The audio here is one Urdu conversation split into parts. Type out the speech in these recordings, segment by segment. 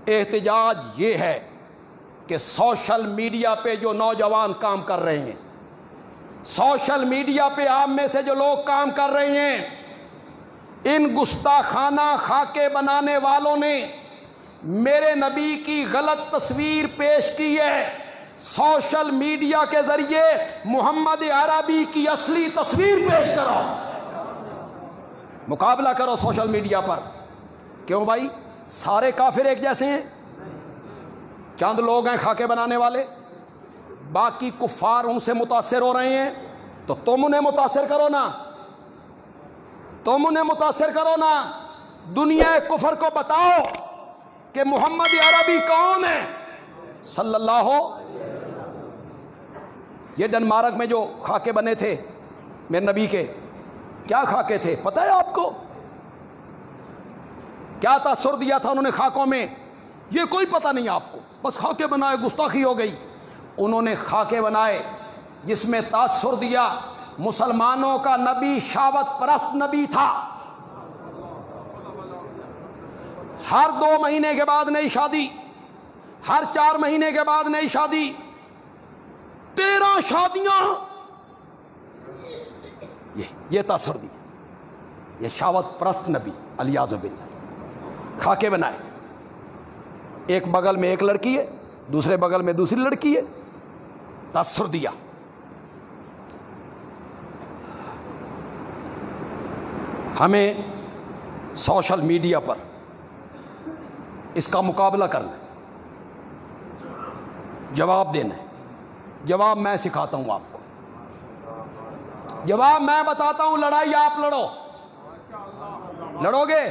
احتجاج یہ ہے کہ سوشل میڈیا پہ جو نوجوان کام کر رہے ہیں، سوشل میڈیا پہ آپ میں سے جو لوگ کام کر رہے ہیں، ان گستاخانہ خاکے بنانے والوں نے میرے نبی کی غلط تصویر پیش کی ہے۔ سوشل میڈیا کے ذریعے محمد عربی کی اصلی تصویر پیش کرو، مقابلہ کرو سوشل میڈیا پر۔ کیوں بھائی؟ سارے کافر ایک جیسے ہیں؟ چند لوگ ہیں خاکے بنانے والے، باقی کفار ان سے متاثر ہو رہے ہیں، تو تم انہیں متاثر کرو نا، تم انہیں متاثر کرو نا۔ دنیا کفر کو بتاؤ کہ محمد عربی کون ہے صلی اللہ علیہ وسلم۔ یہ ڈنمارک میں جو خاکے بنے تھے میرے نبی کے، کیا خاکے تھے پتہ ہے آپ کو؟ کیا تاثر دیا تھا انہوں نے خاکوں میں؟ یہ کوئی پتہ نہیں آپ کو، بس خاکے بنائے، گستاخی ہو گئی۔ انہوں نے خاکے بنائے جس میں تاثر دیا مسلمانوں کا نبی شہوت پرست نبی تھا، ہر 2 مہینے کے بعد نئی شادی، ہر 4 مہینے کے بعد نئی شادی، 13 شادیاں، یہ تاثر دی، یہ شہوت پرست نبی الیاذ باللہ۔ خاکے بنائے، ایک بغل میں ایک لڑکی ہے، دوسرے بغل میں دوسری لڑکی ہے، تاثر دیا۔ ہمیں سوشل میڈیا پر اس کا مقابلہ کرنا ہے، جواب دینا ہے۔ جواب میں سکھاتا ہوں آپ کو، جواب میں بتاتا ہوں، لڑائی آپ لڑو گے؟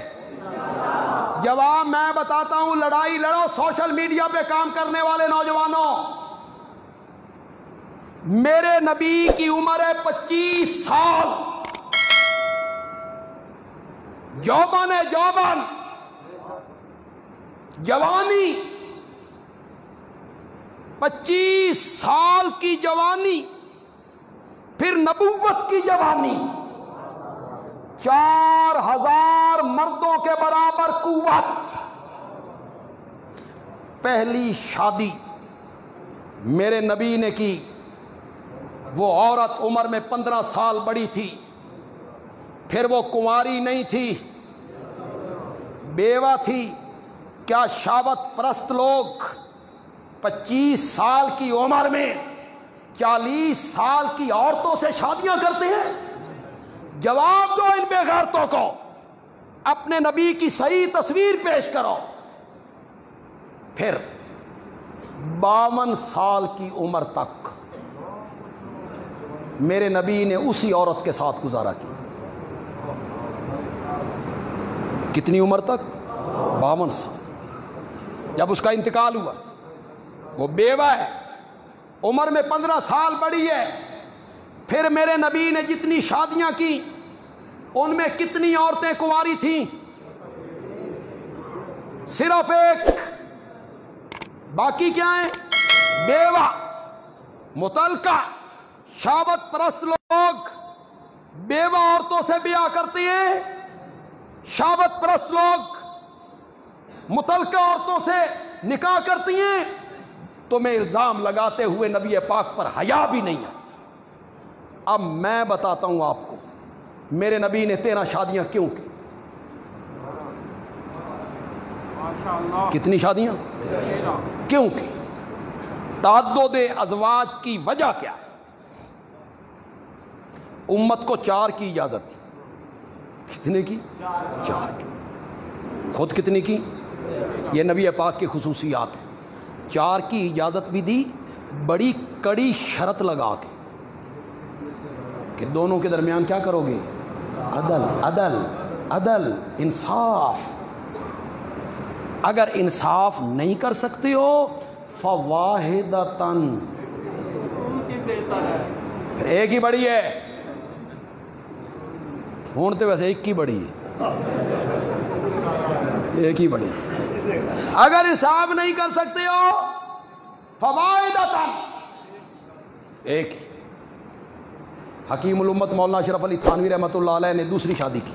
جواب میں بتاتا ہوں، لڑائی لڑو سوشل میڈیا پہ کام کرنے والے نوجوانوں۔ میرے نبی کی عمر ہے 25 سال، جوبن ہے، جوانی، 25 سال کی جوانی، پھر نبوت کی جوانی، 4000 مردوں کے برابر قوت۔ پہلی شادی میرے نبی نے کی، وہ عورت عمر میں 15 سال بڑی تھی، پھر وہ کنواری نہیں تھی، بیوہ تھی۔ کیا شہوت پرست لوگ 25 سال کی عمر میں 40 سال کی عورتوں سے شادیاں کرتے ہیں؟ جواب دو ان بے غیرتوں کو، اپنے نبی کی صحیح تصویر پیش کرو۔ پھر 52 سال کی عمر تک میرے نبی نے اسی عورت کے ساتھ گزارا کیا۔ کتنی عمر تک؟ 52 سال۔ جب اس کا انتقال ہوا، وہ بیوہ ہے، عمر میں 15 سال بڑی ہے۔ پھر میرے نبی نے جتنی شادیاں کی ان میں کتنی عورتیں کنواری تھیں؟ صرف ایک۔ باقی کیا ہیں؟ بیوہ، مطلقہ۔ شہوت پرست لوگ بیوہ عورتوں سے بیاہ کرتے ہیں، شہوت پرست لوگ مطلقہ عورتوں سے نکاح کرتی ہیں۔ تمہیں الزام لگاتے ہوئے نبی پاک پر حیا بھی نہیں ہے۔ اب میں بتاتا ہوں آپ کو میرے نبی نے 13 شادیاں کیوں کی؟ کتنی شادیاں کیوں کی؟ تعدد ازواج کی وجہ کیا ہے؟ امت کو 4 کی اجازت تھی۔ کتنے کی؟ 4 کی۔ خود کتنی کی؟ یہ نبی پاک کی خصوصیات ہے۔ 4 کی اجازت بھی دی، بڑی کڑی شرط لگا کے کہ دونوں کے درمیان کیا کرو گے؟ عدل، عدل، عدل، انصاف۔ اگر انصاف نہیں کر سکتے ہو فواحدتن، ایک ہی بڑی ہے۔ ہون تو ویسے ایک ہی بڑی ہے، ایک ہی بڑی۔ اگر انصاف نہیں کر سکتے ہو فواحدتن، ایک ہی۔ حکیم الامت مولانا اشرف علی تھانوی رحمۃ اللہ علیہ نے دوسری شادی کی،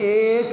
1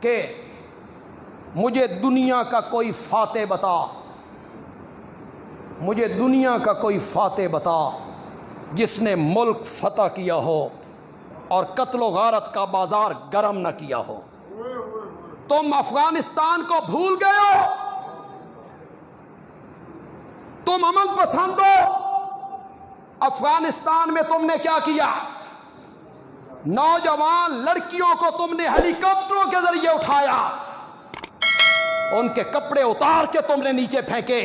کہ مجھے دنیا کا کوئی فاتح بتا، مجھے دنیا کا کوئی فاتح بتا جس نے ملک فتح کیا ہو اور قتل و غارت کا بازار گرم نہ کیا ہو۔ تم افغانستان کو بھول گئے ہو، تم امن پسند ہو۔ افغانستان میں تم نے کیا کیا؟ نوجوان لڑکیوں کو تم نے ہیلی کاپٹروں کے ذریعے اٹھایا، ان کے کپڑے اتار کے تم نے نیچے پھینکے،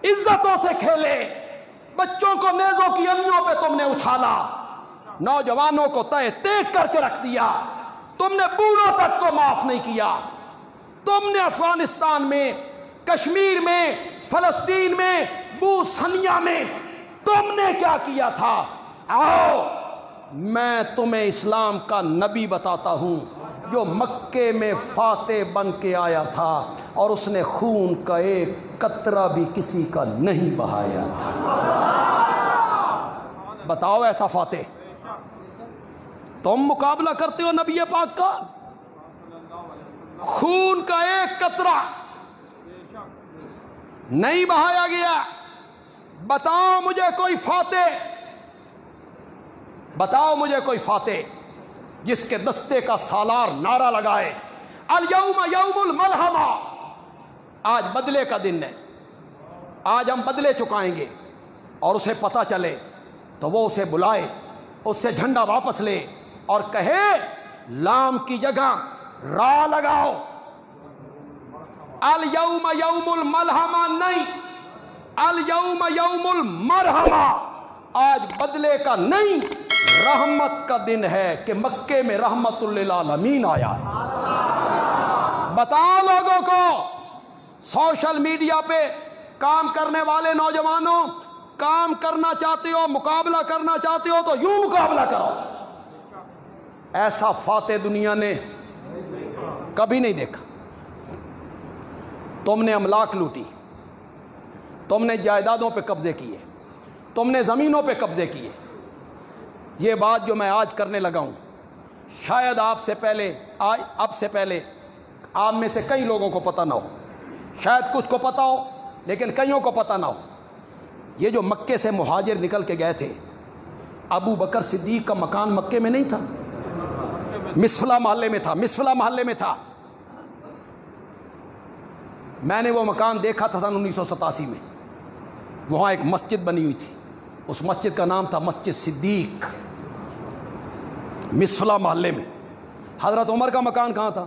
عزتوں سے کھیلے، بچوں کو نیزوں کی امیوں پہ تم نے اچھالا، نوجوانوں کو تہہ تیگ کر کے رکھ دیا، تم نے بوڑھوں تک کو معاف نہیں کیا۔ تم نے افغانستان میں، کشمیر میں، فلسطین میں، بوسنیا میں تم نے کیا کیا تھا؟ آؤ میں تمہیں اسلام کا نبی بتاتا ہوں جو مکے میں فاتح بن کے آیا تھا اور اس نے خون کا ایک قطرہ بھی کسی کا نہیں بہایا تھا۔ بتاؤ ایسا فاتح؟ تم مقابلہ کرتے ہو نبی پاک کا؟ خون کا ایک قطرہ نہیں بہایا گیا۔ بتاؤ مجھے کوئی فاتح، بتاؤ مجھے کوئی فاتح جس کے دستے کا سالار نعرہ لگائے الیوم یوم الملحمہ، آج بدلے کا دن ہے، آج ہم بدلے چکائیں گے، اور اسے پتہ چلے تو وہ اسے بلائے، اس سے جھنڈا واپس لے اور کہے لام کی جگہ را لگاؤ، الیوم یوم الملحمہ نہیں، الیوم یوم المرحمہ، آج بدلے کا نہیں رحمت کا دن ہے کہ مکے میں رحمت للعالمین آیا ہے۔ بتاؤ لوگوں کو، سوشل میڈیا پہ کام کرنے والے نوجوانوں، کام کرنا چاہتے ہو، مقابلہ کرنا چاہتے ہو تو یوں مقابلہ کرو۔ ایسا فاتح دنیا نے کبھی نہیں دیکھا۔ تم نے املاک لوٹی، تم نے جائیدادوں پہ قبضے کیے، تم نے زمینوں پہ قبضے کیے۔ یہ بات جو میں آج کرنے لگا ہوں شاید آپ سے پہلے، اب سے پہلے آپ میں سے کئی لوگوں کو پتہ نہ ہو، شاید کچھ کو پتہ ہو لیکن کئیوں کو پتہ نہ ہو۔ یہ جو مکے سے مہاجر نکل کے گئے تھے، ابو بکر صدیق کا مکان مکے میں نہیں تھا، مسفلہ محلے میں تھا، مسفلہ محلے میں تھا۔ میں نے وہ مکان دیکھا تھا سن 1987 میں، وہاں ایک مسجد بنی ہوئی تھی، اس مسجد کا نام تھا مسجد صدیق، مسفلہ محلے میں۔ حضرت عمر کا مکان کہاں تھا؟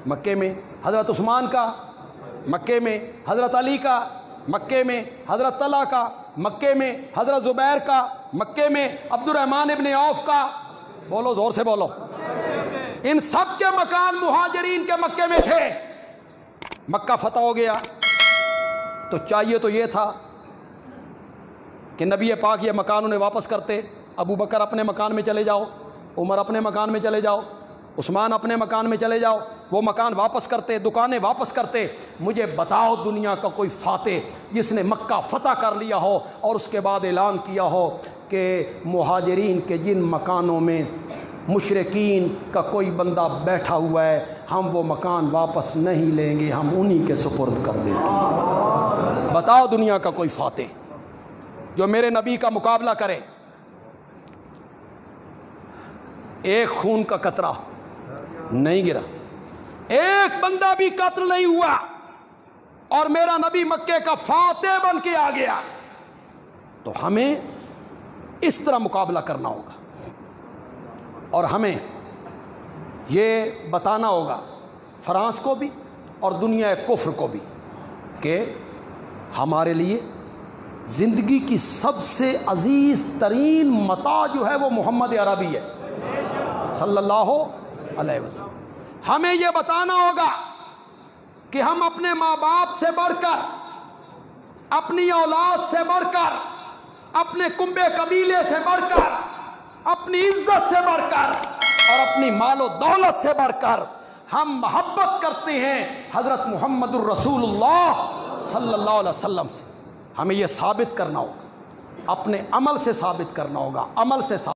مکے میں۔ حضرت عثمان کا مکے میں، حضرت علی کا مکے میں، حضرت طلحہ کا مکے میں، حضرت زبیر کا مکے میں، عبد الرحمن ابن عوف کا، بولو زور سے بولو، ان سب کے مکان مہاجرین کے مکے میں تھے۔ مکہ فتح ہو گیا تو چاہیے تو یہ تھا کہ نبی پاک یہ مکان انہیں واپس کرتے، ابو بکر اپنے مکان میں چلے جاؤ، عمر اپنے مکان میں چلے جاؤ، عثمان اپنے مکان میں چلے جاؤ، وہ مکان واپس کرتے، دکانیں واپس کرتے۔ مجھے بتاؤ دنیا کا کوئی فاتح جس نے مکہ فتح کر لیا ہو اور اس کے بعد اعلان کیا ہو کہ مہاجرین کے جن مکانوں میں مشرکین کا کوئی بندہ بیٹھا ہوا ہے ہم وہ مکان واپس نہیں لیں گے، ہم انہی کے سپرد کر دیں گے۔ بتاؤ دنیا کا کوئی فاتح جو میرے نبی کا مقابلہ کرے۔ ایک خون کا قطرہ نہیں گرا، ایک بندہ بھی قتل نہیں ہوا، اور میرا نبی مکے کا فاتح بن کے آ گیا۔ تو ہمیں اس طرح مقابلہ کرنا ہوگا، اور ہمیں یہ بتانا ہوگا فرانس کو بھی اور دنیا کفر کو بھی کہ ہمارے لیے زندگی کی سب سے عزیز ترین متاع جو ہے وہ محمد عربی ہے صلی اللہ علیہ وسلم۔ ہمیں یہ بتانا ہوگا کہ ہم اپنے ماں باپ سے بڑھ کر، اپنی اولاد سے بڑھ کر، اپنے کنبے قبیلے سے بڑھ کر، اپنی عزت سے بڑھ کر اور اپنی مال و دولت سے بڑھ کر ہم محبت کرتے ہیں حضرت محمد الرسول اللہ صلی اللہ علیہ وسلم سے۔ ہمیں یہ ثابت کرنا ہوگا، اپنے عمل سے ثابت کرنا ہوگا، عمل سے ثابت